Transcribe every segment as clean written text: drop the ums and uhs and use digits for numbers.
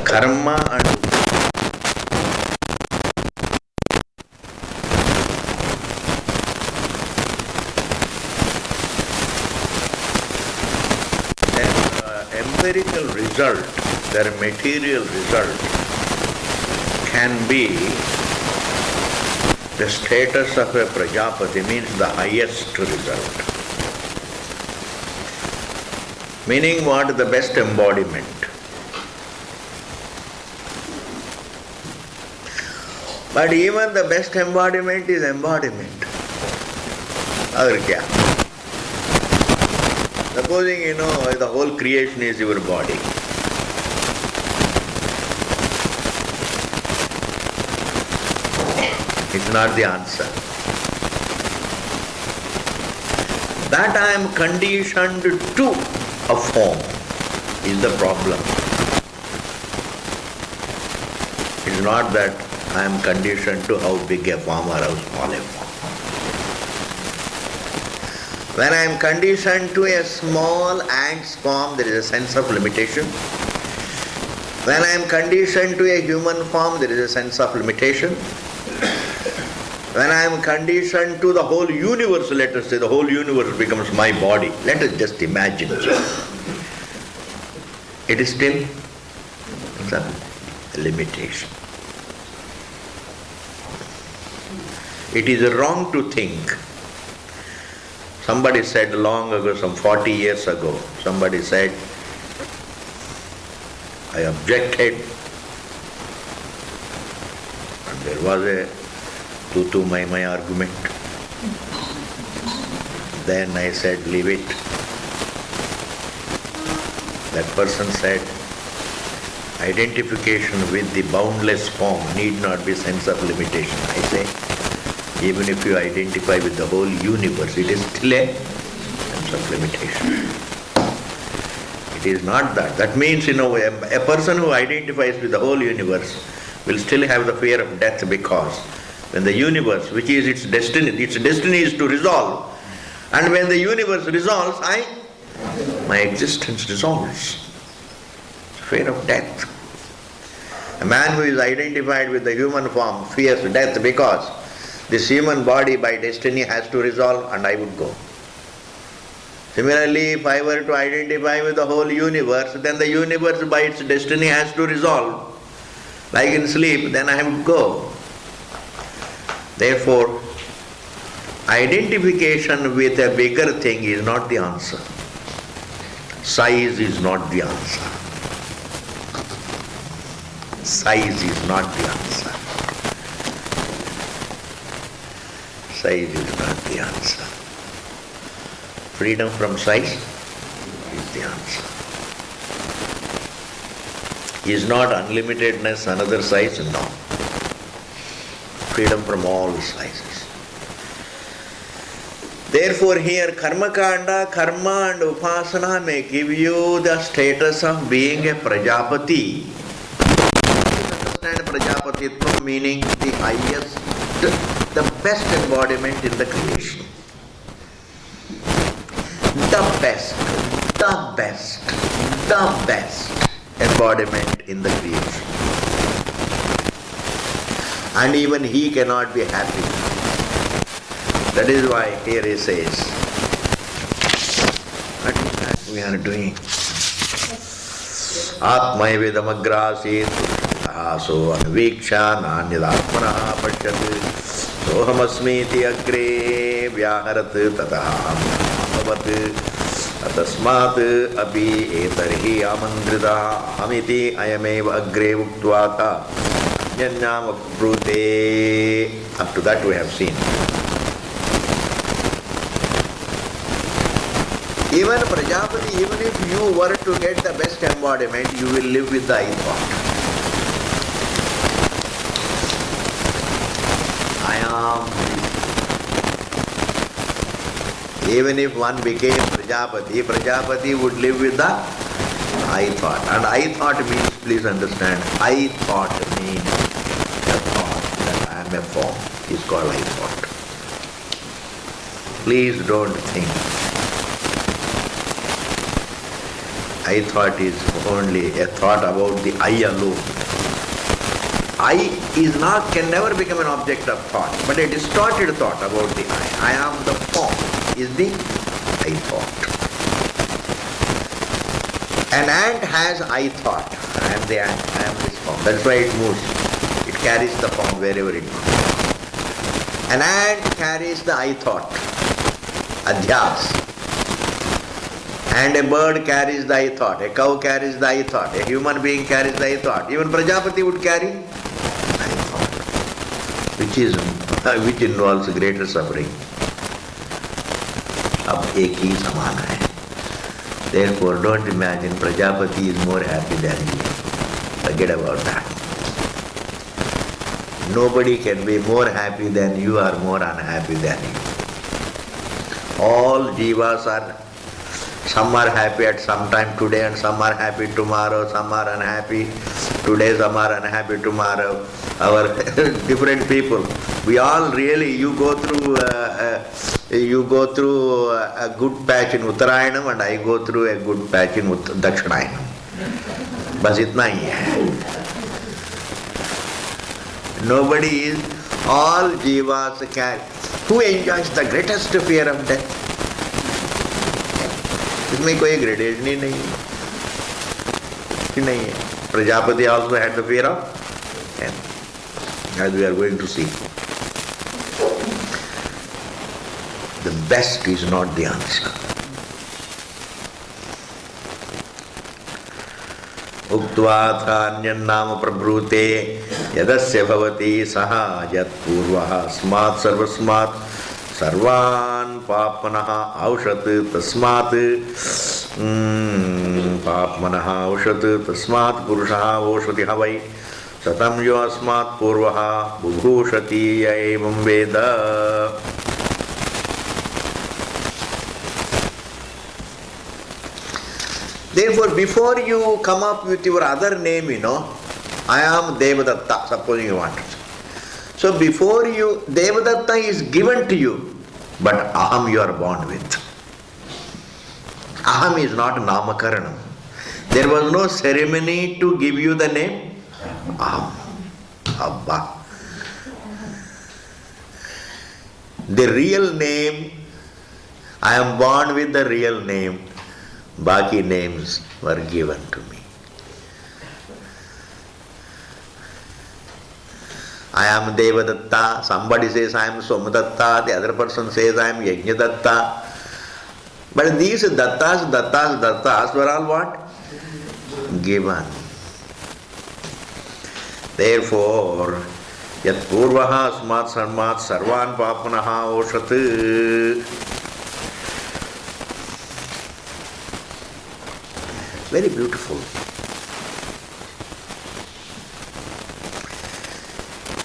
karma and empirical result, their material result can be the status of a Prajapati, means the highest result. Meaning what? The best embodiment. But even the best embodiment is embodiment. Agar kya? Supposing the whole creation is your body. It's not the answer. That I am conditioned to a form is the problem. It's not that I am conditioned to how big a form or how small a form. When I am conditioned to a small ant's form, there is a sense of limitation. When I am conditioned to a human form, there is a sense of limitation. When I am conditioned to the whole universe, let us say the whole universe becomes my body. Let us just imagine. It is still a limitation. It is wrong to think. Somebody said long ago, some 40 years ago, somebody said, I objected, and there was a tu-tu-mai-mai argument. Then I said, leave it. That person said, identification with the boundless form need not be sense of limitation. I say, even if you identify with the whole universe, it is still a sense of limitation. It is not that. That means, a person who identifies with the whole universe will still have the fear of death, because when the universe, which is its destiny is to resolve, and when the universe resolves, my existence dissolves. Fear of death. A man who is identified with the human form fears death because this human body by destiny has to resolve, and I would go. Similarly, if I were to identify with the whole universe, then the universe by its destiny has to resolve. Like in sleep, then I would go. Therefore, identification with a bigger thing is not the answer. Size is not the answer. Size is not the answer. Size is not the answer. Freedom from size is the answer. Is not unlimitedness another size? No. Freedom from all sizes. Therefore here karma kanda, karma and upasana may give you the status of being a Prajapati. Understand Prajapatitva meaning the highest, the best embodiment in the creation. The best embodiment in the creation. And even he cannot be happy. That is why here he says, what is that we are doing? Atmai vidamagrasit so anviksha nanyadatmana pashyat sohamasmiti agre vyaharat tataha bhavat tasmat abhi etarhi amandrita amiti ayameva agre uktvata nyanyam akrute. Up to that we have seen. Even Prajapati, even if you were to get the best embodiment, you will live with the I thought. I am. Even if one became Prajapati, Prajapati would live with the I thought. And I thought means, please understand, I thought means the thought that I am a form is called I thought. Please don't think I thought is only a thought about the I alone. I can never become an object of thought, but a distorted thought about the I. I am the form, is the I thought. An ant has I thought. I am the ant, I am this form. That's why it moves. It carries the form wherever it goes. An ant carries the I thought, adhyas. And a bird carries the I thought, a cow carries the I thought, a human being carries the I thought. Even Prajapati would carry I thought, which involves greater suffering. Ab ek hi saman hai. Therefore, don't imagine Prajapati is more happy than you. Forget about that. Nobody can be more happy than you or more unhappy than you. All jivas are, some are happy at some time today and some are happy tomorrow, some are unhappy today, some are unhappy tomorrow. Our different people. We all really, you go through a good patch in Uttarayanam and I go through a good patch in Dakshinayanam. Bas itna hi hai. Nobody is, all jivas can. Who enjoys the greatest fear of death? इसमें कोई gradation ही नहीं है. Prajapati also had the fear of death, as we are going to see. The best is not the answer. उक्त्वा अन्यन्नाम प्रब्रूते यदस्य भवति सः यत्पूर्वः अस्मात् सर्वस्मात् सर्वान् पाप्मनः औषत् तस्मात् पाप्मनः औषत् तस्मात् पुरुषः ओषतिः वै सतं यो अस्मात् पूर्वः बुभूषति य एवं वेद. Therefore, before you come up with your other name, I am Devadatta, supposing you want to. So before you, Devadatta is given to you, but Aham you are born with. Aham is not Namakaranam. There was no ceremony to give you the name Aham. Abba. The real name, I am born with the real name. Baki names were given to me. I am Devadatta, somebody says I am Somadatta, the other person says I am Yajnadatta. But these Dattas were all what? Given. Therefore, Yat Purvaha Asmat Sarmat Sarvan Papanaha Oshat. Very beautiful.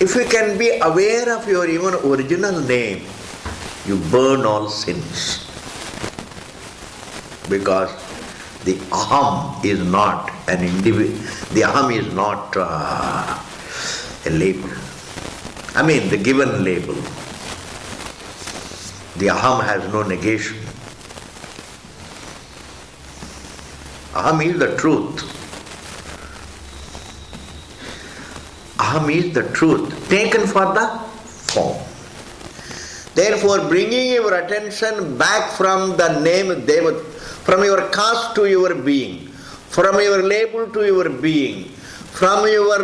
If you can be aware of your even original name, you burn all sins. Because the Aham is not an individual, the Aham is not a label. I mean the given label. The Aham has no negation. Aham is the truth. Aham is the truth taken for the form. Therefore, bringing your attention back from the name Devat, from your caste to your being, from your label to your being, from your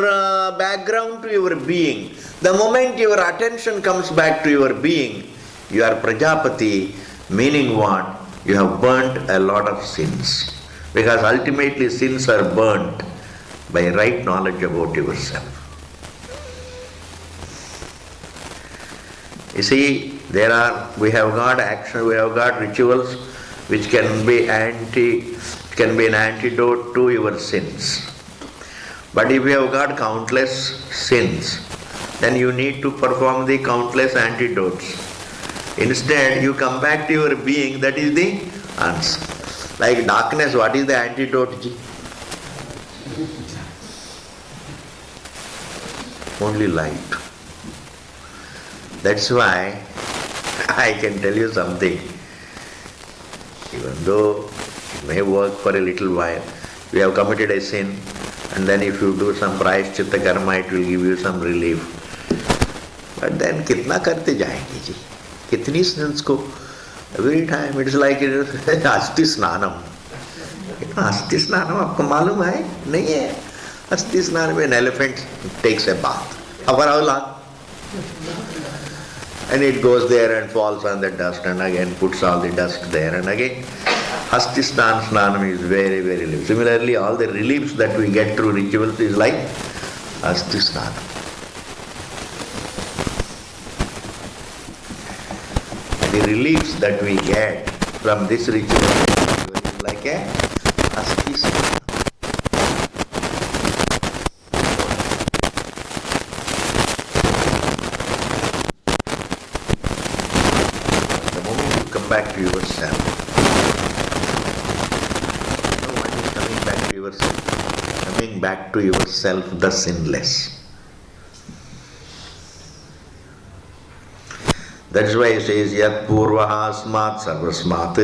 background to your being, the moment your attention comes back to your being, you are Prajapati, meaning what? You have burnt a lot of sins. Because ultimately sins are burnt by right knowledge about yourself. You see, we have got action, we have got rituals which can be an antidote to your sins. But if you have got countless sins, then you need to perform the countless antidotes. Instead, you come back to your being, that is the answer. Like darkness, what is the antidote? Only light. That's why I can tell you something. Even though may work for a little while. You have committed a sin, and then if you do some prayashchitta karma, it will give you some relief. But then कितना करते जाएंगे जी? कितनी sins को? Every time it is like अस्थि स्नानम. अस्थि स्नानम आपको मालूम है? नहीं है. अस्थि स्नान में an elephant takes a bath. For how long? And it goes there and falls on the dust and again puts all the dust there and again. Asti Snanam is very, very relief. Similarly, all the reliefs that we get through rituals is like Asti Snanam. The reliefs that we get from this ritual is like a Asti Snanam. The moment you come back to yourself, coming back to yourself, the sinless. That is why he says, Yat purvaha asmat sarvasmat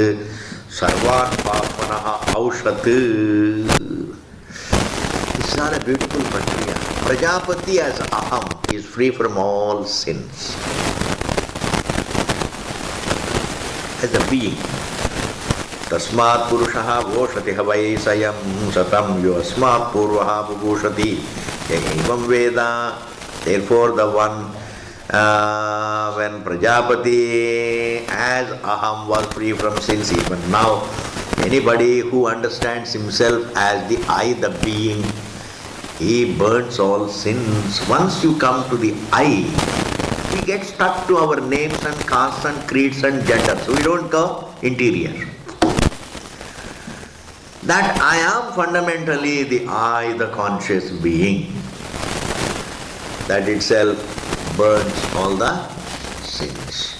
sarvat papanaha aushat. This is not a beautiful material. Prajapati as aham is free from all sins. As a being. Tasmat purushaha voshati havai sayam satam yo asmat purvaha bubushati evam veda. Therefore the one when Prajapati as aham was free from sins, even now anybody who understands himself as the I, the being, he burns all sins. Once you come to the I, we get stuck to our names and castes and creeds and genders. We don't go interior. That I am fundamentally the I, the conscious being. That itself burns all the sins.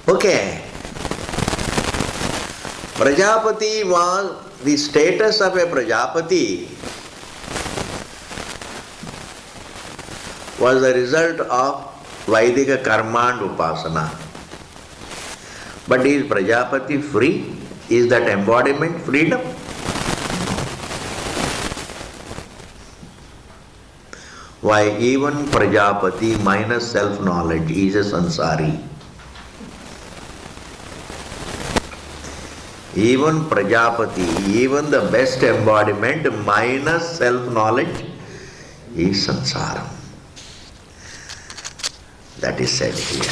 Okay. Prajapati was, the status of a Prajapati was the result of Vaidika karma and upasana. But is Prajapati free? Is that embodiment freedom? Why, even Prajapati minus self-knowledge is a sansari. Even Prajapati, even the best embodiment minus self-knowledge is samsara. That is said here.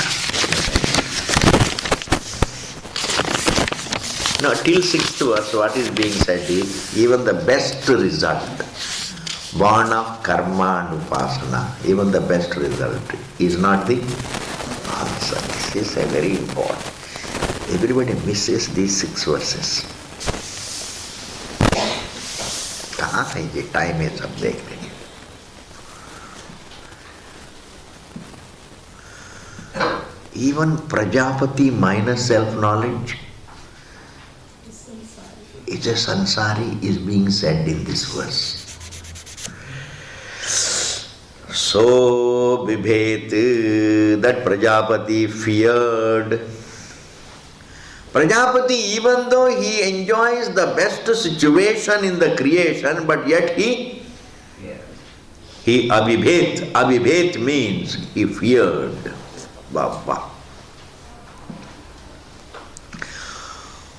Now, till 6th verse, what is being said is, even the best result, born of karma and upasana, even the best result is not the answer. This is a very important. Everybody misses these 6 verses. कहाँ है ये time है सब देखने के? Even Prajapati minus self-knowledge is a sansari, is being said in this verse. So bibhet, that Prajapati feared. Prajapati, even though he enjoys the best situation in the creation, but yet he abhibhet. Abhibhet means he feared. Baba.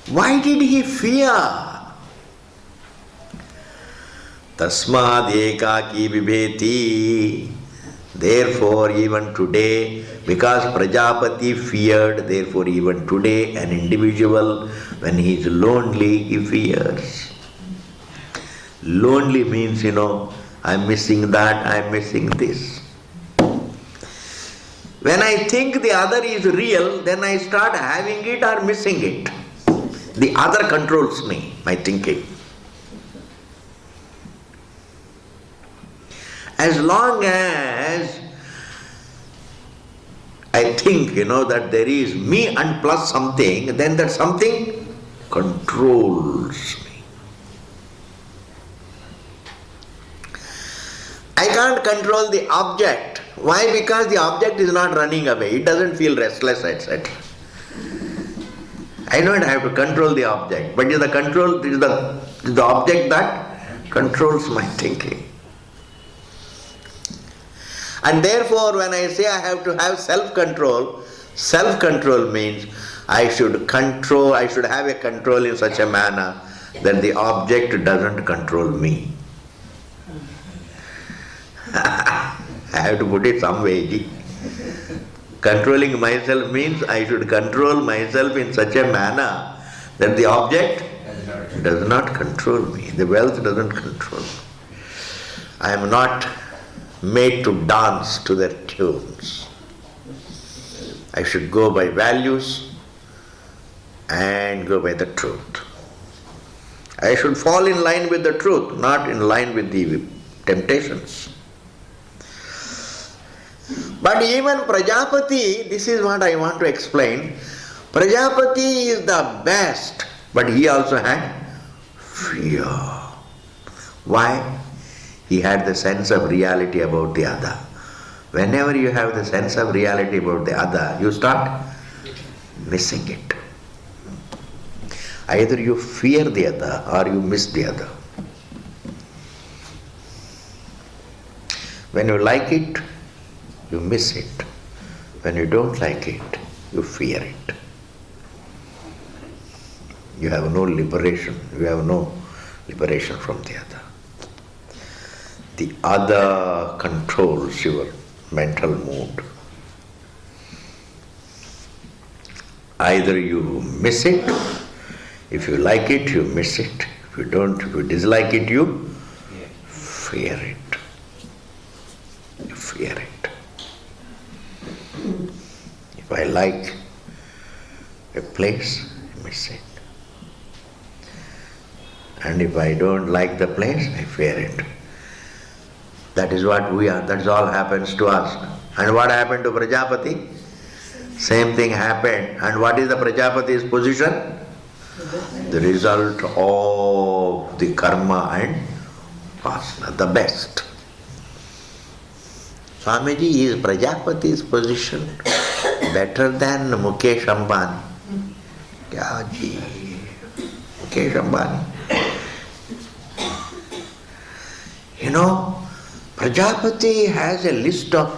Why did he fear? Tasmad ekaki vibheti. Therefore, even today, because Prajapati feared, therefore even today an individual, when he is lonely, he fears. Lonely means, I'm missing that, I'm missing this. When I think the other is real, then I start having it or missing it. The other controls me, my thinking. As long as I think, that there is me and plus something, then that something controls me. I can't control the object. Why? Because the object is not running away. It doesn't feel restless, etc. I don't have to control the object, but it is the object that controls my thinking. And therefore, when I say I have to have self-control means I should have a control in such a manner that the object doesn't control me. I have to put it some way. Controlling myself means I should control myself in such a manner that the object does not control me. The wealth doesn't control me. I am not made to dance to their tunes. I should go by values and go by the truth. I should fall in line with the truth, not in line with the temptations. But even Prajapati, this is what I want to explain. Prajapati is the best, but he also had fear. Why? He had the sense of reality about the other. Whenever you have the sense of reality about the other, you start missing it. Either you fear the other or you miss the other. When you like it, you miss it. When you don't like it, you fear it. You have no liberation. You have no liberation from the other. The other controls your mental mood. Either you miss it, if you like it, you miss it. If you dislike it, you fear it. You fear it. If I like a place, I miss it. And if I don't like the place, I fear it. That is what we are. That's all happens to us. And what happened to Prajapati? Same thing happened. And what is the Prajapati's position? The result of the karma and vasana, the best. Swamiji, is Prajapati's position better than Mukesh Ambani? Kya ji? Mukesh Ambani. You know, Prajapati has a list of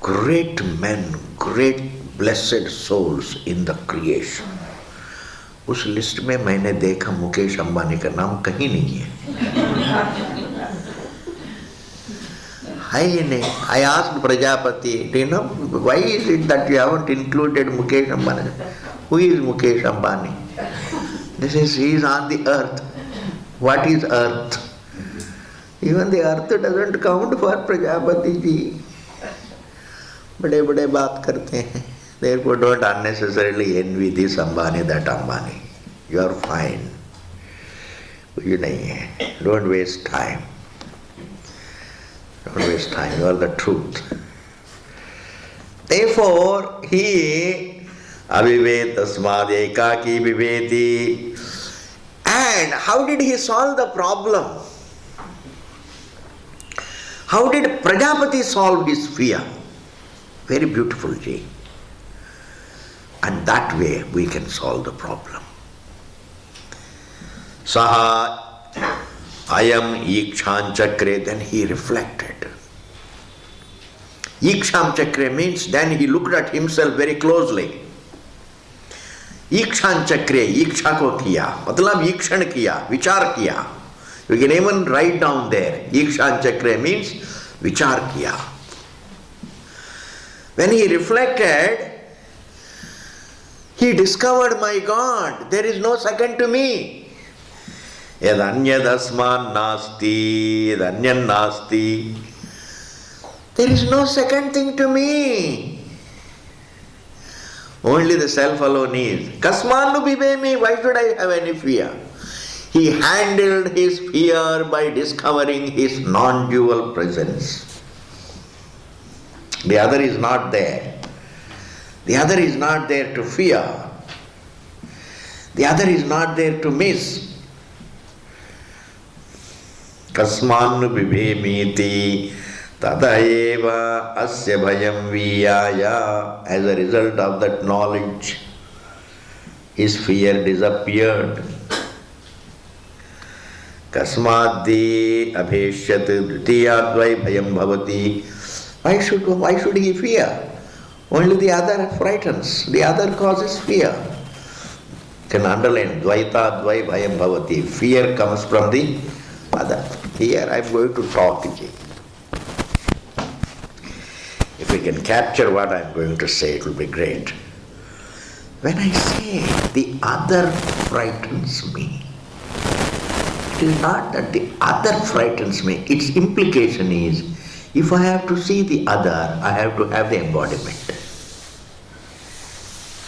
great men, great blessed souls in the creation. उस list में मैंने देखा मुकेश अंबानी का नाम कहीं नहीं है. I asked Prajapati, do you know why is it that you haven't included Mukesh Ambani? Who is Mukesh Ambani? He is on the earth. What is earth? Even the earth doesn't count for Prajapati ji. बड़े बड़े बात करते हैं. Therefore, don't unnecessarily envy this Ambani, that Ambani. You are fine. You नहीं है. Don't waste time. Don't waste time. You are the truth. Therefore, he avivet tasmad ekaki viveti. And how did he solve the problem? How did Prajapati solve his fear? Very beautiful, ji. And that way we can solve the problem. Saha ayam iksham chakre, then he reflected. Iksham chakre means then he looked at himself very closely. Iksham chakre, iksha ko kiya, matlab ikshan kiya, vichar kiya. You can even write down there. Iksham chakre means vichar kiya. When he reflected, he discovered, my God, there is no second to me. Yadanyadasman nasti, yadanyan nasti. There is no second thing to me. Only the self alone is. Kasmanu bibemi, why should I have any fear? He handled his fear by discovering his non-dual presence. The other is not there. The other is not there to fear. The other is not there to miss. Kasmanu bibemiti Tadaeva asya bhayam viyaya. As a result of that knowledge, his fear disappeared. Kasmaddi abheshyat dritiyadvai bhayam bhavati. Why should he fear? Only the other frightens, the other causes fear. Can underline dvaitadvai bhayam bhavati. Fear comes from the other. Here I am going to talk. If we can capture what I am going to say, it will be great. When I say the other frightens me, it is not that the other frightens me. Its implication is, if I have to see the other, I have to have the embodiment.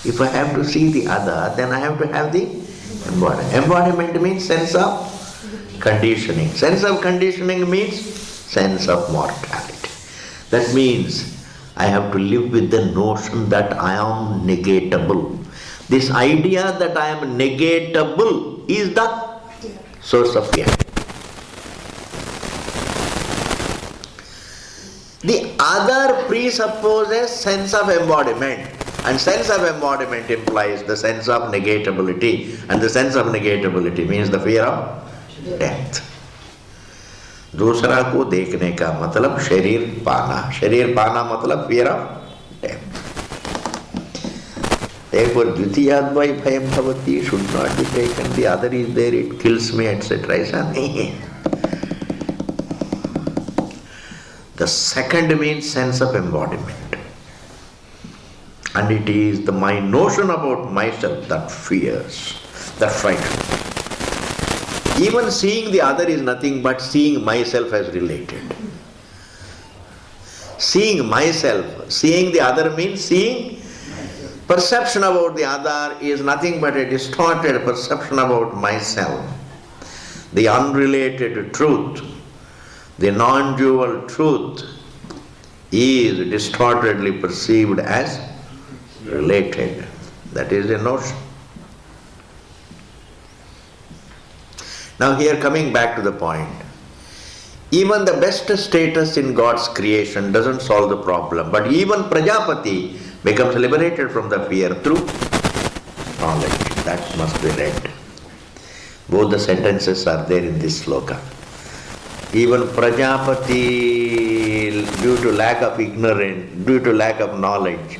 If I have to see the other, then I have to have the embodiment. Embodiment means sense of conditioning. Sense of conditioning means sense of mortality. That means I have to live with the notion that I am negatable. This idea that I am negatable is the source of fear. The other presupposes sense of embodiment, and sense of embodiment implies the sense of negatability, and the sense of negatability means the fear of death. दूसरा को देखने का मतलब शरीर पाना मतलब fear of death. Therefore, द्वितीयाद्वै भयं भवति should not be taken. The other is there, it kills me, etc. The second means sense of embodiment, and it is my notion about myself that fears, that frightens. Even seeing the other is nothing but seeing myself as related. Seeing myself, seeing the other means seeing. Perception about the other is nothing but a distorted perception about myself. The unrelated truth, the non-dual truth is distortedly perceived as related. That is the notion. Now here, coming back to the point, even the best status in God's creation doesn't solve the problem, but even Prajapati becomes liberated from the fear through knowledge. That must be read. Both the sentences are there in this sloka. Even Prajapati, due to lack of ignorance, due to lack of knowledge,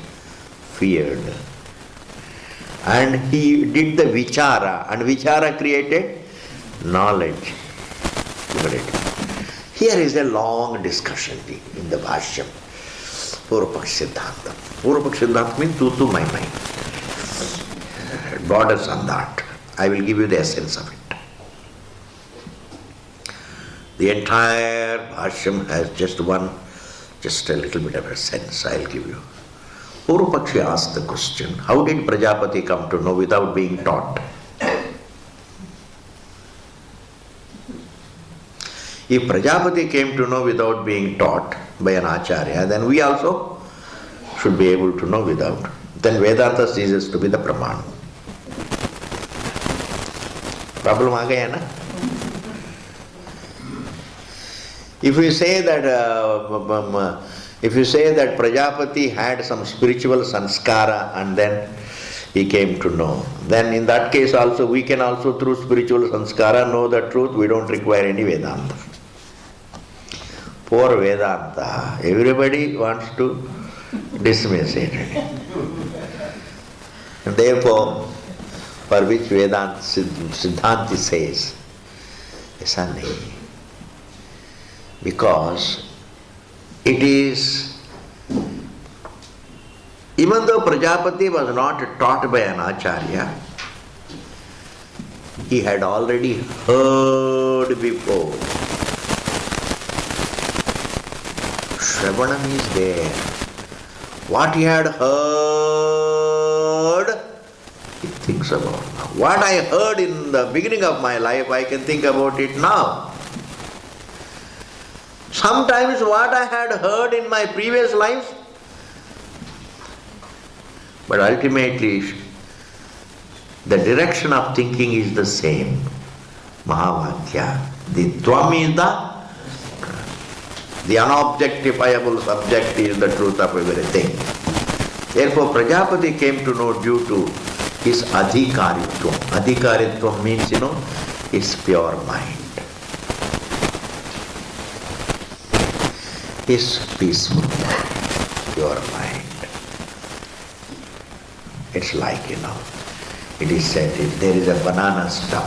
feared. And he did the vichara, and vichara created knowledge. Here is a long discussion in the Bhashyam. Purvapaksh Siddhanta. Purvapaksh Siddhanta means to my mind. Borders on that. I will give you the essence of it. The entire Bhashyam has just a little bit of a sense I will give you. Purvapakshi asked the question, how did Prajapati come to know without being taught? If Prajapati came to know without being taught by an acharya, then we also should be able to know without. Then Vedanta ceases to be the Pramana. Problem aa gaya na? If you say that Prajapati had some spiritual sanskara and then he came to know, then in that case also we can also through spiritual sanskara know the truth. We don't require any Vedanta. For Vedanta, everybody wants to dismiss it. And therefore, for which Vedanta Siddhanti says, aisa nahi. Because it is, even though Prajapati was not taught by an acharya, he had already heard before. Shravanam is there. What he had heard, he thinks about now. What I heard in the beginning of my life, I can think about it now. Sometimes what I had heard in my previous life, but ultimately the direction of thinking is the same. Mahavakya. The Tvam is the The unobjectifiable subject is the truth of everything. Therefore, Prajapati came to know due to his adhikaritvam. Adhikaritvam means, his pure mind. His peaceful mind, pure mind. It's like, it is said if there is a banana stump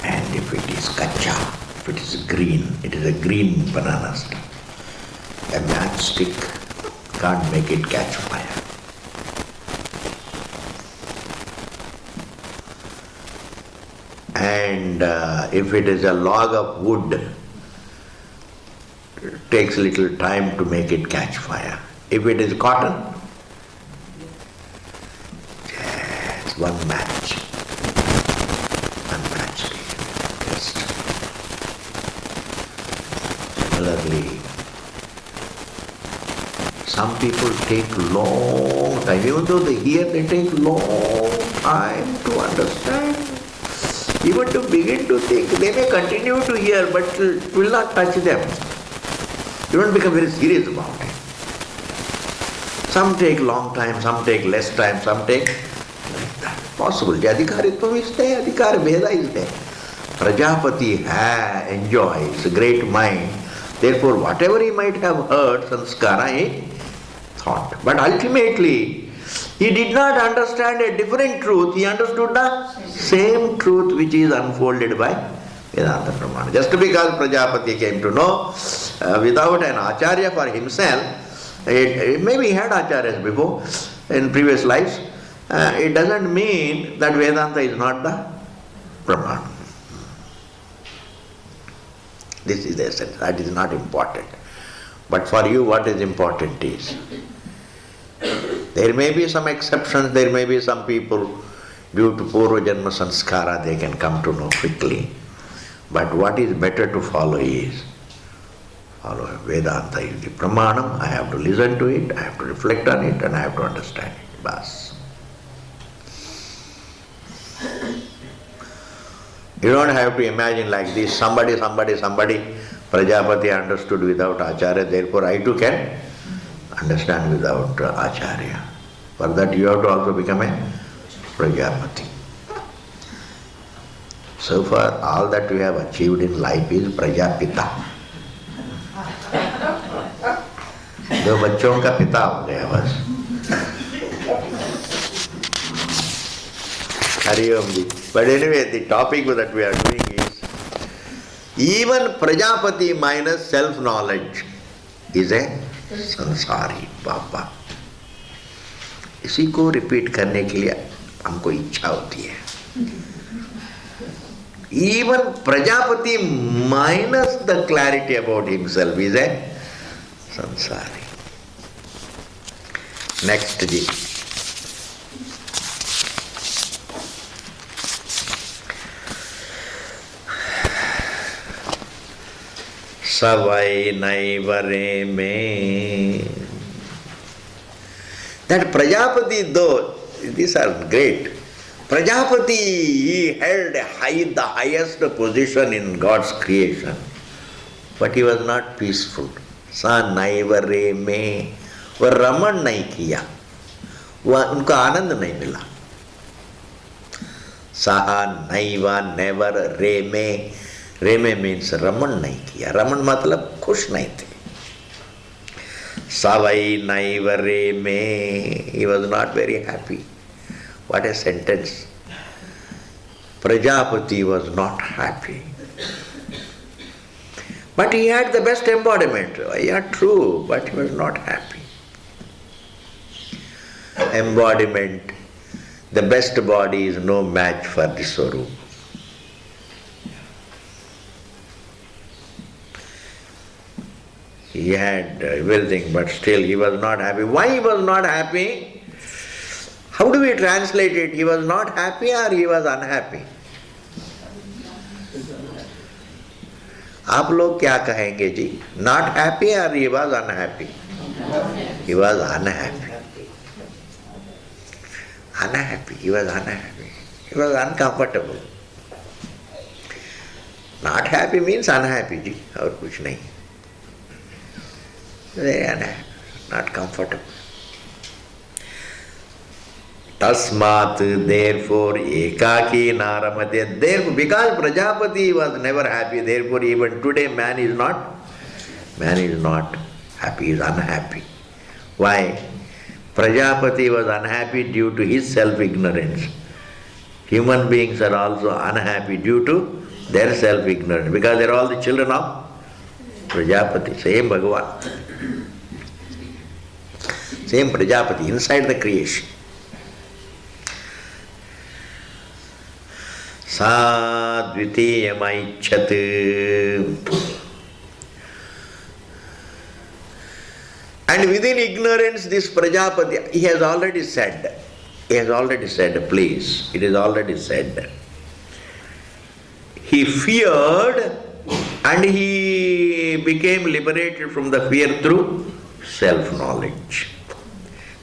and if it is kacha, if it is green, it is a green banana stump. A matchstick can't make it catch fire. And if it is a log of wood, it takes little time to make it catch fire. If it is cotton, yes, one match. One match. Just. Similarly, some people take long time. Even though they hear, they take long time to understand. Even to begin to think. They may continue to hear, but it will not touch them. You don't become very serious about it. Some take long time, some take less time, some take like that. Possible. The adhikaritvam is there, adhikar veda is there. Prajapati enjoys a great mind. Therefore, whatever he might have heard, sanskara, he thought. But ultimately, he did not understand a different truth. He understood the same truth which is unfolded by Vedanta Pramana. Just because Prajapati came to know without an acharya for himself, maybe he had acharyas before in previous lives, it doesn't mean that Vedanta is not the Pramana. This is the essence. That is not important. But for you, what is important is, there may be some exceptions, there may be some people, due to Purva Janma Sanskara, they can come to know quickly. But what is better to follow is, follow Vedanta is the Pramanam, I have to listen to it, I have to reflect on it, and I have to understand it. Bas. You don't have to imagine like this, somebody, Prajapati understood without Acharya, therefore I too can understand without Acharya. For that you have to also become a Prajapati. So far, all that we have achieved in life is Prajapita. दो बच्चों का पिता हो गया बस. Hari Om Ji. But anyway, the topic that we are doing is, even Prajapati minus self-knowledge is a sansari Baba. इसी को repeat करने के लिए हमको इच्छा होती है. Even Prajapati minus the clarity about himself is a sansari. Next ji. Savai naivare me. That Prajapati, though, these are great. Prajapati, he held the highest position in God's creation. But he was not peaceful. Sa naivare me. वो रमण नहीं किया, वह उनको आनंद नहीं मिला. सहा नैवा never रेमे. रेमे means रमण नहीं किया. रमण मतलब खुश नहीं थे. Savai naivare me. He was not very happy. What a sentence. Prajapati was not happy. But he had the best embodiment. Yeah, true, but he was not happy. Embodiment, the best body is no match for the Swarup. He had everything, but still he was not happy. Why he was not happy? How do we translate it? He was not happy or he was unhappy? आप लोग क्या कहेंगे जी? Not happy or he was unhappy? He was unhappy. Unhappy. He was unhappy. He was uncomfortable. Not happy means unhappy, ji. और कुछ नहीं. Very unhappy, not comfortable. Tasmat, therefore, ekaki naramate. Therefore, because Prajapati was never happy, therefore even today man is not happy, he is unhappy. Why? Prajapati was unhappy due to his self-ignorance. Human beings are also unhappy due to their self-ignorance, because they are all the children of Prajapati, same Bhagavan. Same Prajapati, inside the creation. Sa dvitiyamaichat. And within ignorance, this Prajapati, he has already said, please, it is already said. He feared and he became liberated from the fear through self-knowledge.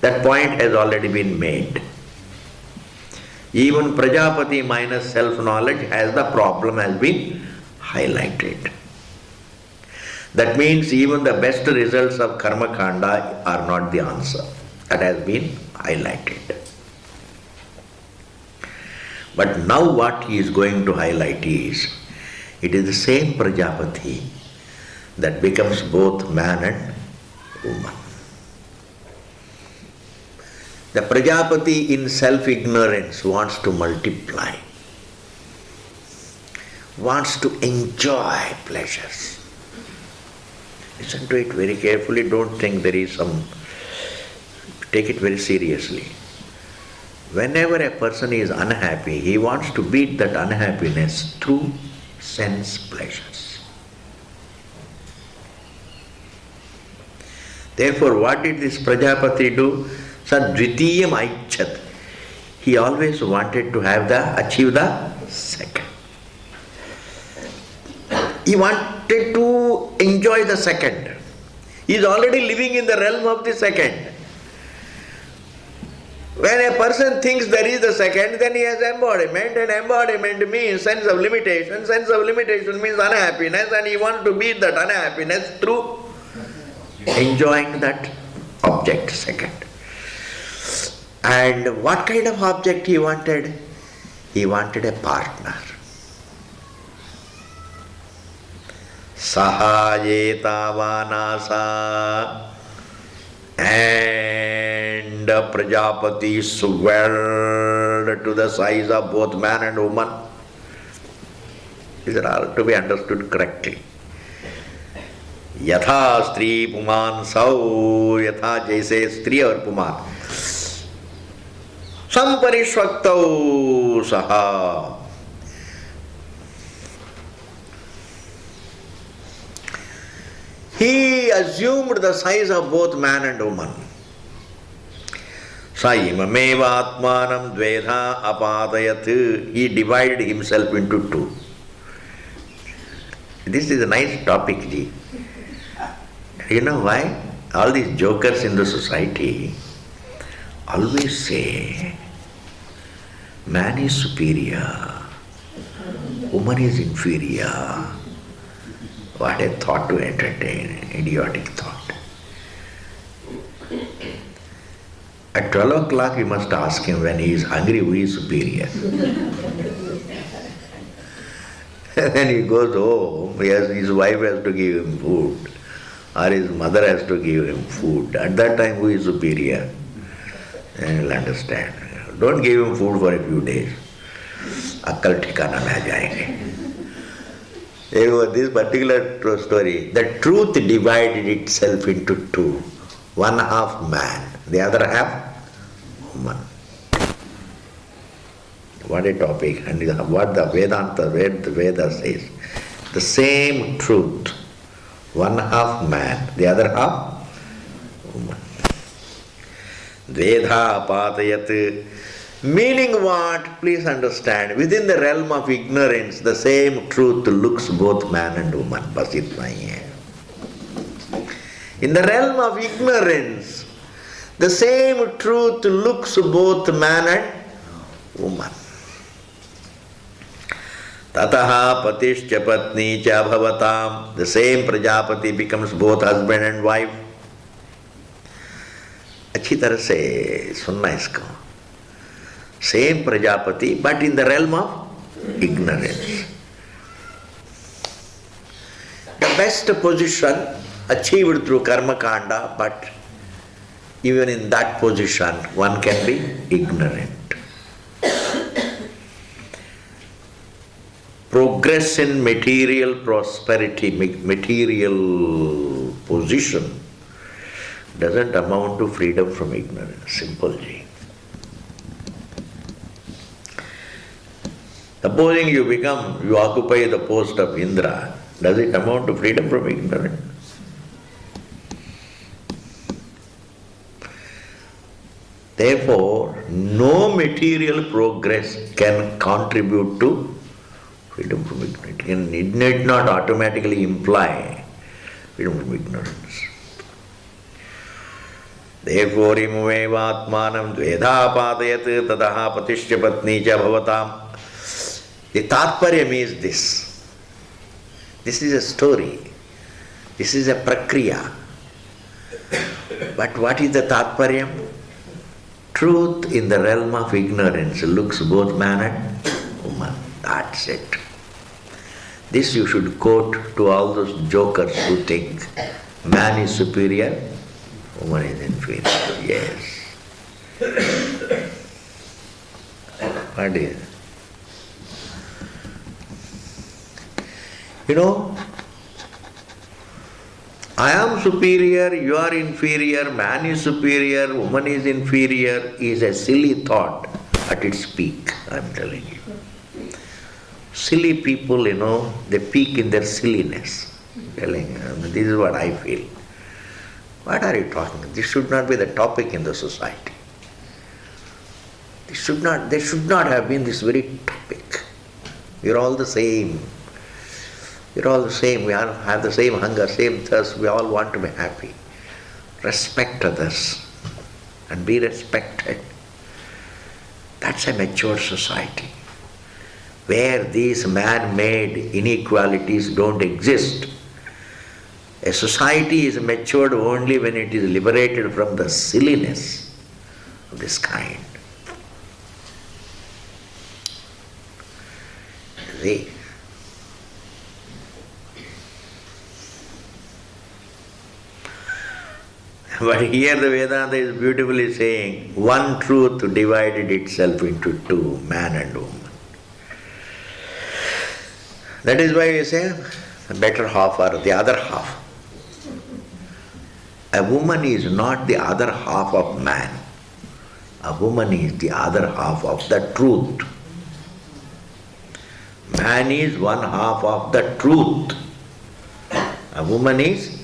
That point has already been made. Even Prajapati minus self-knowledge has the problem has been highlighted. That means even the best results of karma kanda are not the answer. That has been highlighted. But now what he is going to highlight is, it is the same Prajapati that becomes both man and woman. The Prajapati in self-ignorance wants to multiply, wants to enjoy pleasures. Listen to it very carefully, don't think there is some, take it very seriously. Whenever a person is unhappy, he wants to beat that unhappiness through sense pleasures. Therefore, what did this Prajapati do? Sadvitiyam aichat. He always wanted to achieve the second. He wanted to enjoy the second. He is already living in the realm of the second. When a person thinks there is the second, then he has embodiment, and embodiment means sense of limitation. Sense of limitation means unhappiness, and he wants to beat that unhappiness through enjoying that object second. And what kind of object he wanted? He wanted a partner. Sahayetanasa. And Prajapati swelled to the size of both man and woman. These are all to be understood correctly. Yatha stri puman sau, yatha jaise stri aur puman. Samparishvaktau saha. He assumed the size of both man and woman. Saimameva atmanam dvedha apadayat. He divided himself into two. This is a nice topic, ji. You know why? All these jokers in the society always say, man is superior, woman is inferior. What a thought to entertain, idiotic thought. At 12 o'clock we must ask him, when he is hungry, who is superior? When he goes home, his wife has to give him food, or his mother has to give him food. At that time, who is superior? And he'll understand. Don't give him food for a few days. Akkal ठिकाना में आ जाएंगे. This particular story, the truth divided itself into two. One half man, the other half woman. What a topic, and what the Vedanta, where the Veda says. The same truth. One half man, the other half woman. Dvedha apatayat. Meaning what? Please understand. Within the realm of ignorance, the same truth looks both man and woman. Bas itna hi hai. In the realm of ignorance, the same truth looks both man and woman. Tataha patishcha patni cha bhavatam. The same Prajapati becomes both husband and wife. अच्छी तरह से सुनना इसको. Same Prajapati, but in the realm of ignorance. The best position achieved through karma kanda, but even in that position one can be ignorant. Progress in material prosperity, material position doesn't amount to freedom from ignorance. Simple Ji. Supposing you occupy the post of Indra, does it amount to freedom from ignorance? Therefore, no material progress can contribute to freedom from ignorance. It need not automatically imply freedom from ignorance. Therefore, imuveva atmanam dvedha padayat tadaha patishya patni cha bhavatam. The tatparyam is this. This is a story. This is a prakriya. But what is the tatparyam? Truth in the realm of ignorance looks both man and woman. That's it. This you should quote to all those jokers who think man is superior, woman is inferior. Yes. What is it? You know, I am superior, you are inferior, man is superior, woman is inferior, is a silly thought at its peak, I am telling you. Silly people, they peak in their silliness. Telling you, this is what I feel. What are you talking about? This should not be the topic in the society. There should not have been this very topic. We are all the same. We are all the same. We all have the same hunger, same thirst. We all want to be happy. Respect others and be respected. That's a mature society where these man-made inequalities don't exist. A society is matured only when it is liberated from the silliness of this kind. See? But here the Vedanta is beautifully saying, one truth divided itself into two, man and woman. That is why we say, the better half or the other half. A woman is not the other half of man. A woman is the other half of the truth. Man is one half of the truth. A woman is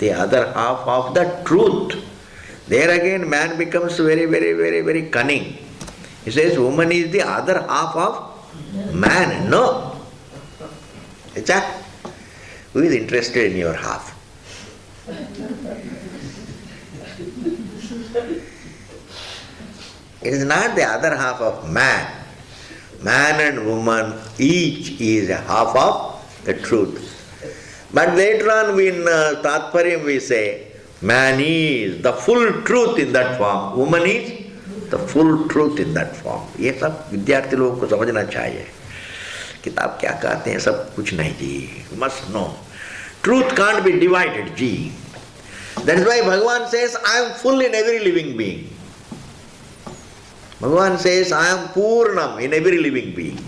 the other half of the truth. There again man becomes very, very, very, very cunning. He says woman is the other half of man. No. Exactly. Who is interested in your half? It is not the other half of man. Man and woman, each is a half of the truth. But later on in Tatparyam we say, man is the full truth in that form, woman is the full truth in that form. ये सब विद्यार्थी लोगों को समझना चाहिए. किताब क्या कहते हैं सब कुछ नहीं जी. Must know. Truth can't be divided ji. That is why Bhagavan says, I am full in every living being. Bhagavan says, I am Purnam in every living being.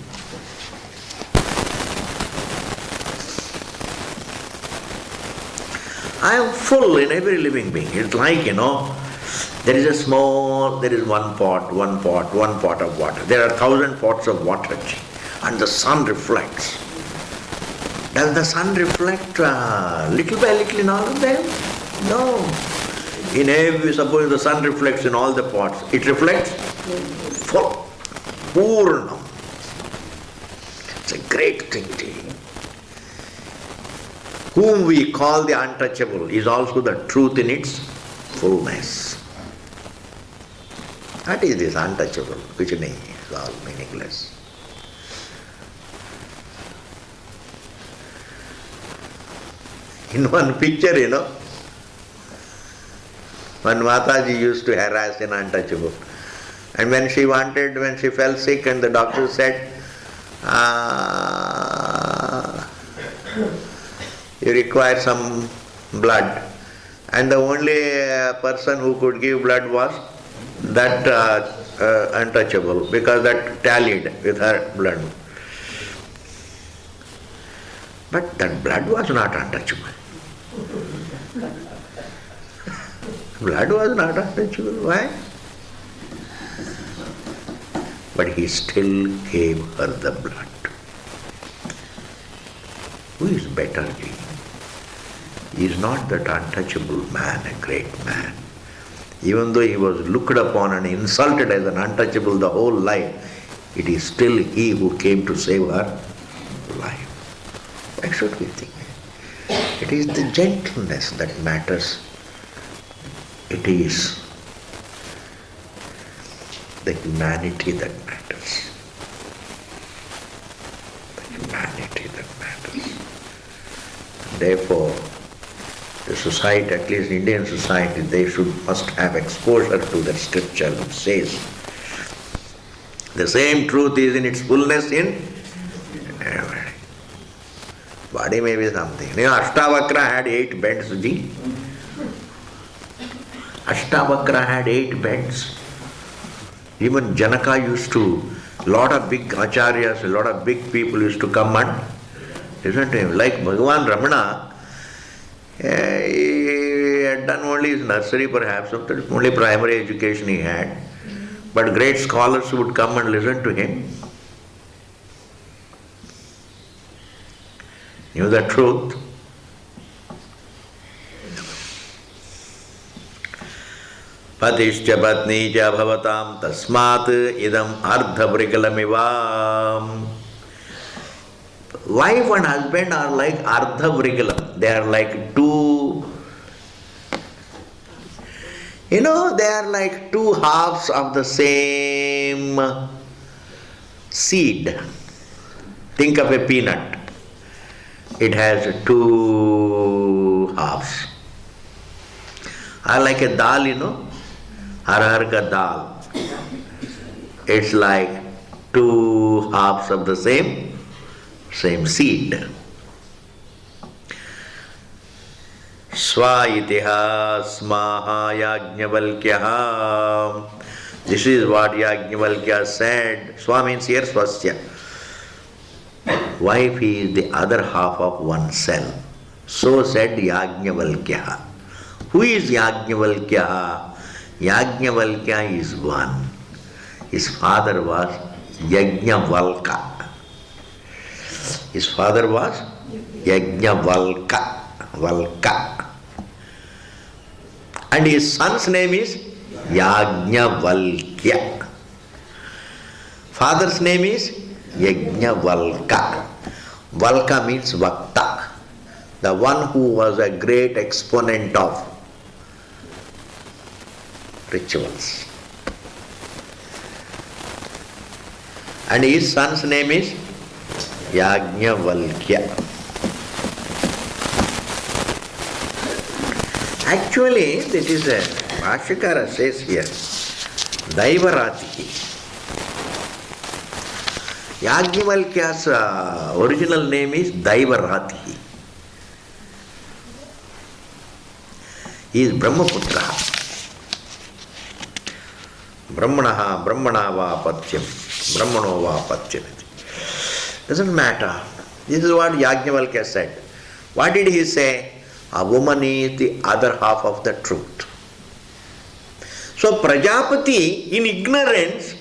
I am full in every living being. It's like, there is one pot of water. There are 1,000 pots of water, and the sun reflects. Does the sun reflect little by little in all of them? No. Suppose the sun reflects in all the pots, it reflects full, Purnam. It's a great thing to you. Whom we call the untouchable is also the truth in its fullness. What is this untouchable? Which is all meaningless. In one picture, one Mataji used to harass an untouchable. And when she fell sick and the doctor said, you require some blood. And the only person who could give blood was that untouchable, because that tallied with her blood. But that blood was not untouchable. Blood was not untouchable. Why? But he still gave her the blood. Who is better? He is not that untouchable man, a great man. Even though he was looked upon and insulted as an untouchable the whole life, it is still he who came to save her life. Why should we think? It is the gentleness that matters. It is the humanity that matters. The humanity that matters. Therefore, the society, at least Indian society, must have exposure to that scripture which says the same truth is in its fullness in everybody. Body may be something. Ashtavakra had 8 beds, Ji. Ashtavakra had 8 beds. Even Janaka used to, lot of big acharyas, a lot of big people used to come and listen to him. Like Bhagavan Ramana, he had done only his nursery perhaps, only primary education he had. But great scholars would come and listen to him. Knew the truth. Patischa patni cha bhavatam tasmat idam ardha vrigalamivam. Wife and husband are like ardha vrigalam. They are like they are like 2 halves of the same seed. Think of a peanut. It has 2 halves. Or like a dal, har ka dal. It's like 2 halves of the same seed. Swa itiha smaha yajnavalkyaha. This is what Yajnavalkya said. Swa means here swasya. Wife is the other half of oneself. So said Yajnavalkya. Who is Yajnavalkya? Yajnavalkya is one. His father was Yajnavalka. His father was Yajnavalka. And his son's name is Yajnavalkya. Father's name is Yajnavalka. Valka means Vakta, the one who was a great exponent of rituals. And his son's name is Yajnavalkya. Actually, that is a Bhashyakara says here, Daivarati. Yajnavalkya's original name is Daivarati. He is Brahmaputra. Brahmanaha, Brahmana va patyam, Brahmano va patyam. Doesn't matter. This is what Yajnavalkya said. What did he say? A woman is the other half of the truth. So Prajapati, in ignorance,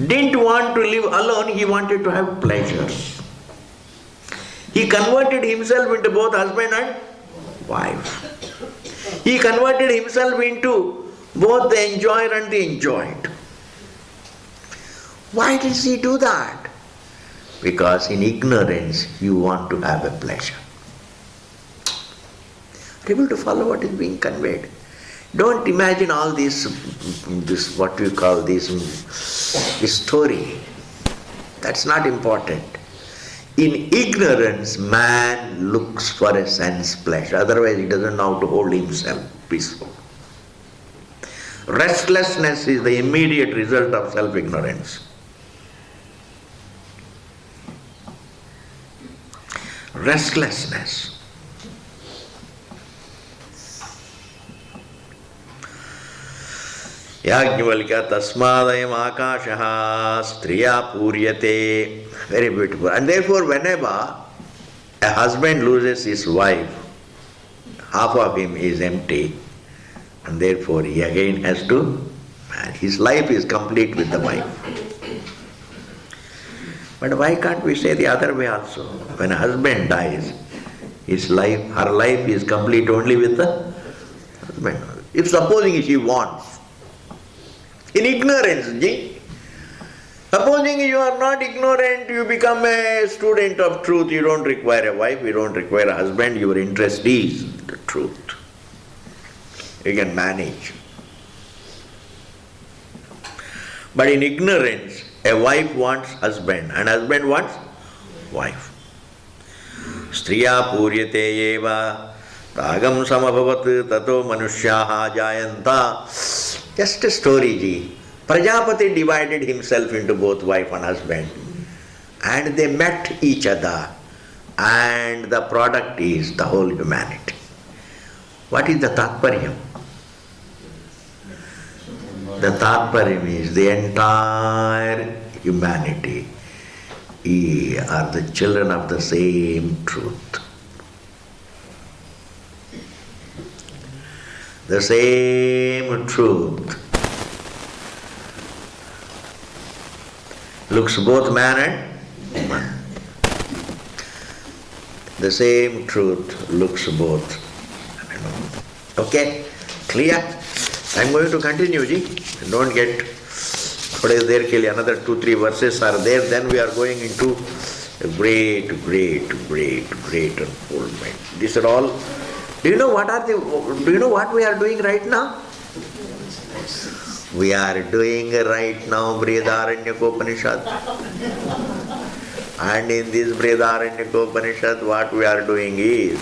didn't want to live alone, he wanted to have pleasures. He converted himself into both husband and wife. He converted himself into both the enjoyer and the enjoyed. Why does he do that? Because in ignorance you want to have a pleasure. Are you able to follow what is being conveyed? Don't imagine all this what we call this story. That's not important. In ignorance, man looks for a sense pleasure, otherwise he doesn't know how to hold himself peaceful. Restlessness is the immediate result of self-ignorance. Restlessness. Yajnavalkya tasmadayam akashaha striya puryate. Very beautiful. And therefore, whenever a husband loses his wife, half of him is empty, and therefore he again has to, his life is complete with the wife. But why can't we say the other way also? When a husband dies, her life is complete only with the husband. If supposing she wants, in ignorance, ji. Supposing you are not ignorant, you become a student of truth, you don't require a wife, you don't require a husband, your interest is the truth. You can manage. But in ignorance, a wife wants husband and husband wants wife. Striya puryate eva tagam samabhavat tato manushyaha jayanta. Just a story, ji. Prajapati divided himself into both wife and husband, and they met each other, and the product is the whole humanity. What is the Tatparyam? The Tatparyam is the entire humanity are the children of the same truth. The same truth looks both man and woman. The same truth looks both. Okay? Clear? I am going to continue, ji. Don't get another 2-3 verses are there, then we are going into a great unfoldment. These are all. Do you know what we are doing right now? We are doing right now Brihadaranyaka Upanishad. And in this Brihadaranyaka Upanishad, what we are doing is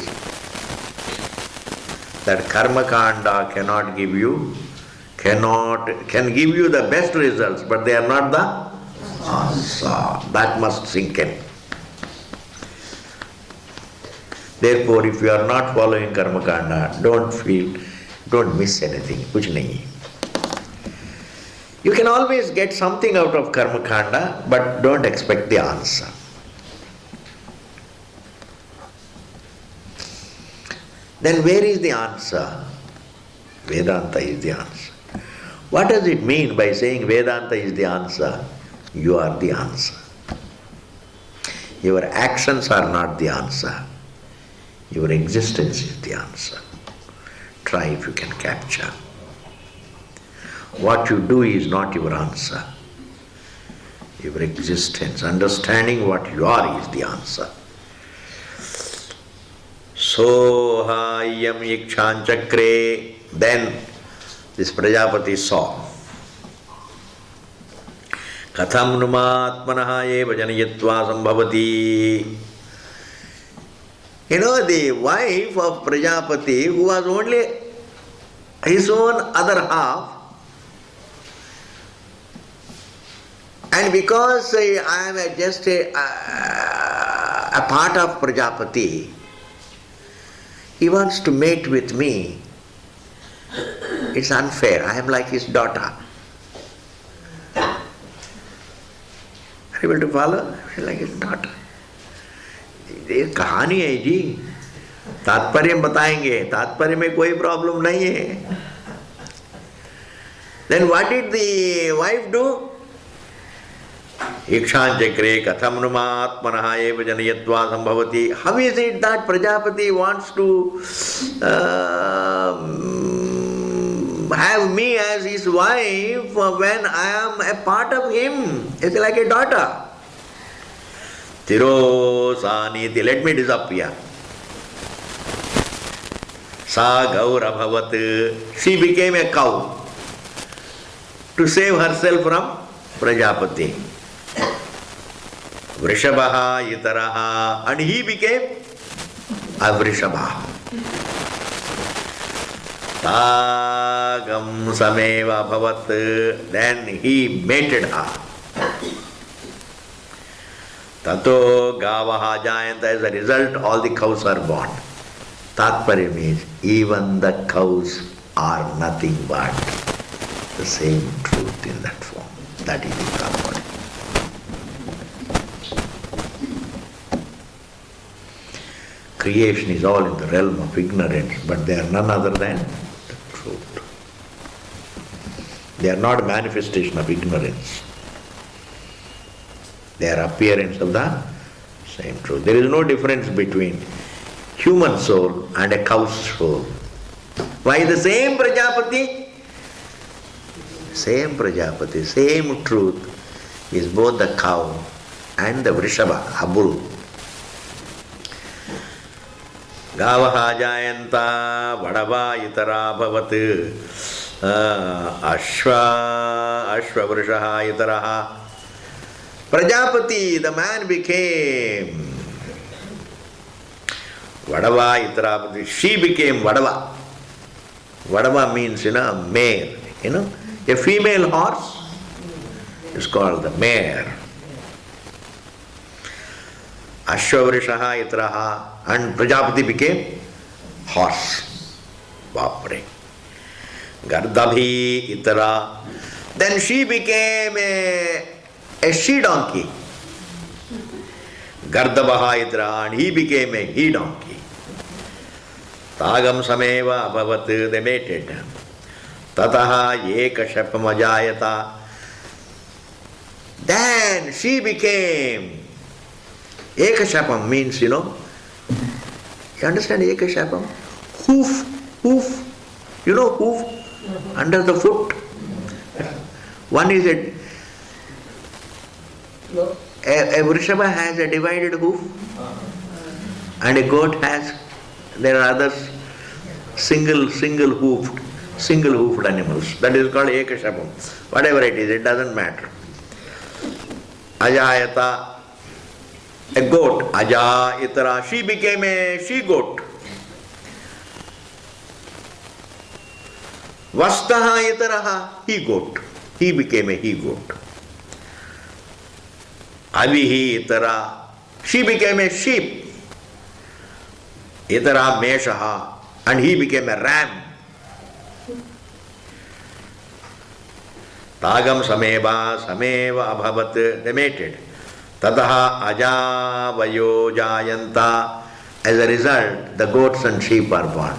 that Karma Kanda can give you the best results, but they are not the answer. That must sink in. Therefore, if you are not following Karma Kanda, don't miss anything. Kuch nahi. You can always get something out of Karma Kanda, but don't expect the answer. Then where is the answer? Vedanta is the answer. What does it mean by saying Vedanta is the answer? You are the answer. Your actions are not the answer. Your existence is the answer. Try if you can capture. What you do is not your answer. Your existence, understanding what you are is the answer. Sohayam ikshan chakre. Then this Prajapati saw. Katham numatmanaha eva janayatva sambhavati. You know, the wife of Prajapati, who was only his own other half, and because I am just a part of Prajapati, he wants to mate with me. It's unfair. I am like his daughter. Are you able to follow? I am like his daughter. ये कहानी है जी, तात्पर्य बताएंगे, तात्पर्य में कोई problem नहीं है. Then what did the wife do? Ikshan chakre katham numatmanaha eva janayatva sambhavati. How is it that Prajapati wants to have me as his wife when I am a part of him? It's like a daughter. Tirosaniti, let me disappear. Sa gaurabhavat. She became a cow to save herself from Prajapati. Vrishabha Itaraha, and he became a Vrishabha. Tagam Sameva Bhavat, then he mated her. Tato Gavaha Jayanta, as a result, all the cows are born. Tatparya means even the cows are nothing but the same truth in that form. That is the Tatparya. Creation is all in the realm of ignorance, but they are none other than the truth. They are not a manifestation of ignorance. They are appearance of the same truth. There is no difference between human soul and a cow's soul. Why the same Prajapati? Same Prajapati, same truth is both the cow and the Vrishabha, a bull. Gavaha Jayanta Vadava Itara Bhavat Ashva Vrishaha Itaraha. Prajapati, the man became Vadava Itarapati. She became Vadava. Vadava means, mare. A female horse is called the mare. Ashwavrishaha Itaraha, and Prajapati became horse. Bapre. Gardabhi Itara. Then she became a she-donkey. Gardabaha Itara, and he became a he-donkey. Tagam Sameva Bhavat, they mated. Tataha Ekashapam Ajayata. Then she became Ekashapam means, you understand Ekashapam? Hoof. You know hoof? Under the foot. One is a Vrishabha has a divided hoof, and a goat has, there are others, single hoofed animals. That is called Ekashapam. Whatever it is, it doesn't matter. Ajayata, a goat. Aja Itara, she became a she-goat. Vastaha Itaraha, he-goat. He became a he-goat. Avihi Itara, she became a sheep. Itara Meshaha, and he became a ram. Tagam Sameva Abhavat, they mated. Tataha Aja Vayo Jayanta, as a result, the goats and sheep are born.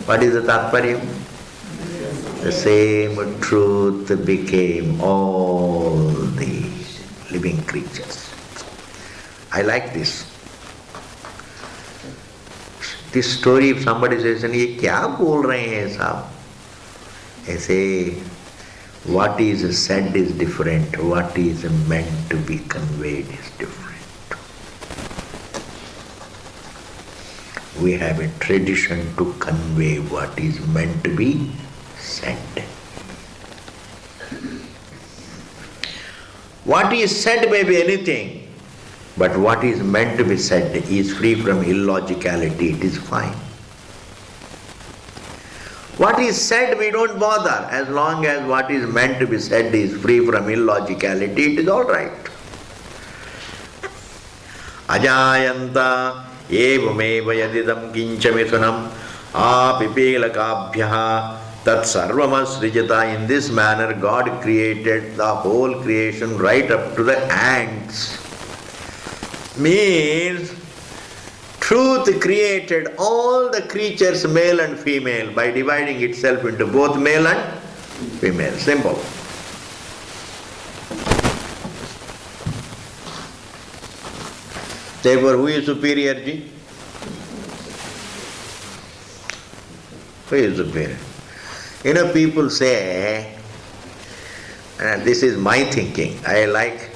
What is the Tatparya? The same truth became all the living creatures. I like this. This story, if somebody says, "Ye kya bol rahe hain sahab?" I say, what is said is different, what is meant to be conveyed is different. We have a tradition to convey what is meant to be said. What is said may be anything, but what is meant to be said is free from illogicality, it is fine. What is said we don't bother, as long as what is meant to be said is free from illogicality, it is all right. Ajayanta evameva yadidam kinchamisunam apipelakabhyaha tat sarvamasrijata. In this manner God created the whole creation right up to the ants. Means truth created all the creatures, male and female, by dividing itself into both male and female. Simple. Therefore, who is superior, ji? Who is superior? People say, this is my thinking. I like,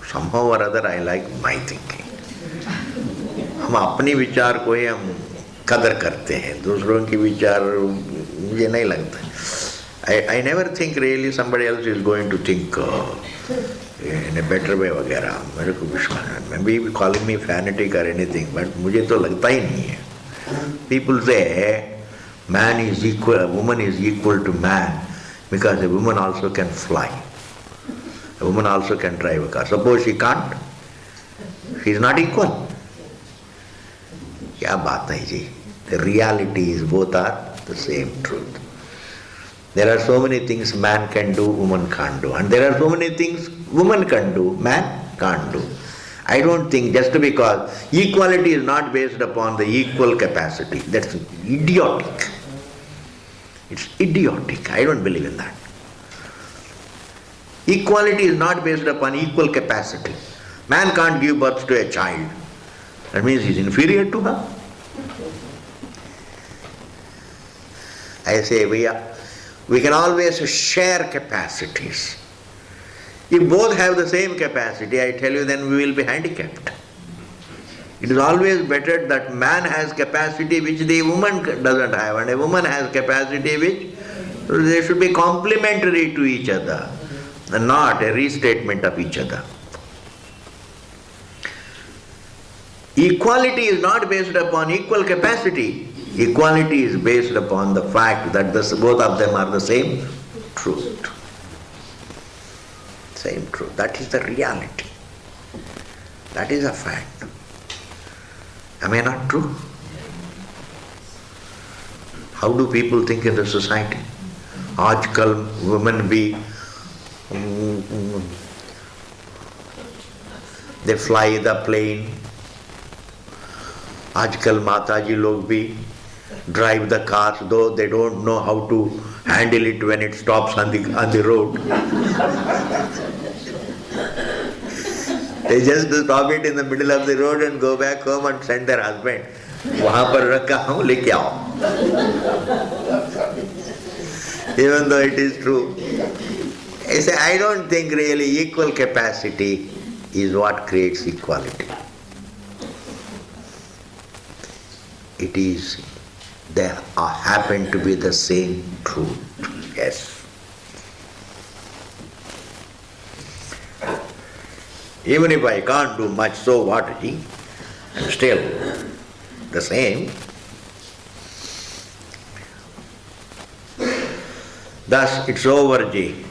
somehow or other, I like my thinking. हम अपनी विचार को ही हम कदर करते हैं, दूसरों की विचार मुझे नहीं लगता. I never think really somebody else is going to think in a better way वगैरह मेरे को विश्वास, maybe calling me fanatic or anything, but मुझे तो लगता ही नहीं है. People say man is equal, a woman is equal to man because a woman also can fly. A woman also can drive a car. Suppose she can't, she is not equal. क्या बात है जी? The reality is both are the same truth. There are so many things man can do, woman can't do. And there are so many things woman can do, man can't do. I don't think just because equality is not based upon the equal capacity. That's idiotic. It's idiotic. I don't believe in that. Equality is not based upon equal capacity. Man can't give birth to a child. That means he's inferior to her. I say we can always share capacities. If both have the same capacity, I tell you, then we will be handicapped. It is always better that man has capacity which the woman doesn't have, and a woman has capacity which they should be complementary to each other, and not a restatement of each other. Equality is not based upon equal capacity. Equality is based upon the fact that both of them are the same truth. Same truth. That is the reality. That is a fact. Am I not true? How do people think in the society? आजकल women be they fly the plane. आजकल माताजी लोग भी drive the cars, though they don't know how to handle it when it stops on the road. They just stop it in the middle of the road and go back home and send their husband. वहाँ पर रखा हूँ, लेके आओ. Even though it is true. I say, I don't think really equal capacity is what creates equality. It is, they happen to be the same truth. Yes. Even if I can't do much, so what, ji? I'm still the same. Thus, it's over, ji.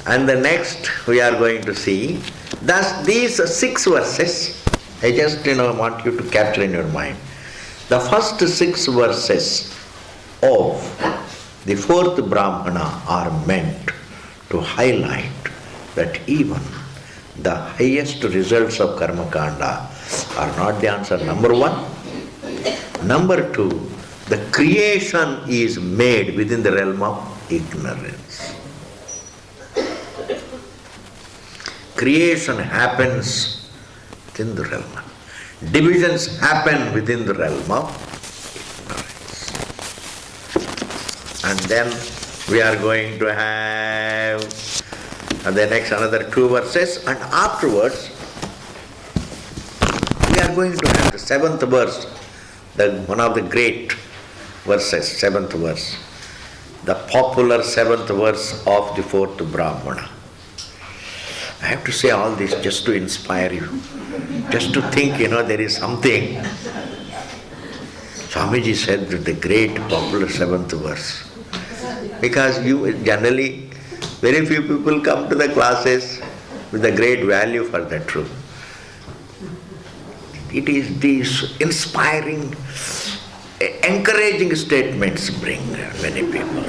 And the next we are going to see, thus these 6 verses, I just want you to capture in your mind. The first 6 verses of the 4th Brahmana are meant to highlight that even the highest results of Karma Kanda are not the answer. Number 1. Number 2, the creation is made within the realm of ignorance. Creation happens within the realm. Divisions happen within the realm of ignorance. And then we are going to have the next another 2 verses, and afterwards we are going to have the 7th verse, one of the great verses, 7th verse, the popular 7th verse of the 4th Brahmana. I have to say all this just to inspire you, just to think, there is something. Swamiji said that the great popular 7th verse, because generally very few people come to the classes with a great value for the truth. It is these inspiring, encouraging statements bring many people.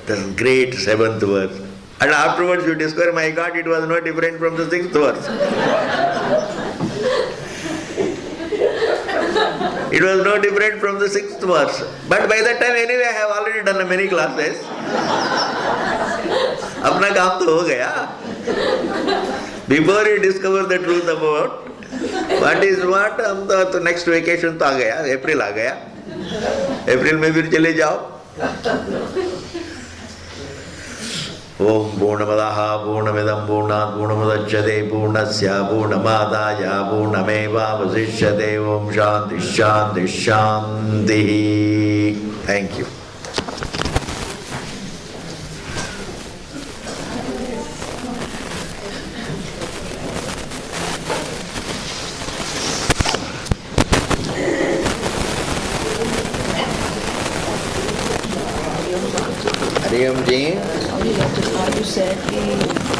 The great 7th verse. And afterwards you discover, my God, it was no different from the 6th verse. It was no different from the 6th verse. But by that time anyway I have already done many classes. Apna kaam to ho gaya. Before you discover the truth about what is what, hum to next vacation to aa gaya, April aa gaya. April mein phir chale jao. Om Purnamadaha Purnamidam Purnat Purnamudachyate Purnasya Purnamadaya Purnameva Vasishyate. Om Shanti Shanti Shanti. Thank you. नियम जी All you left is how you said he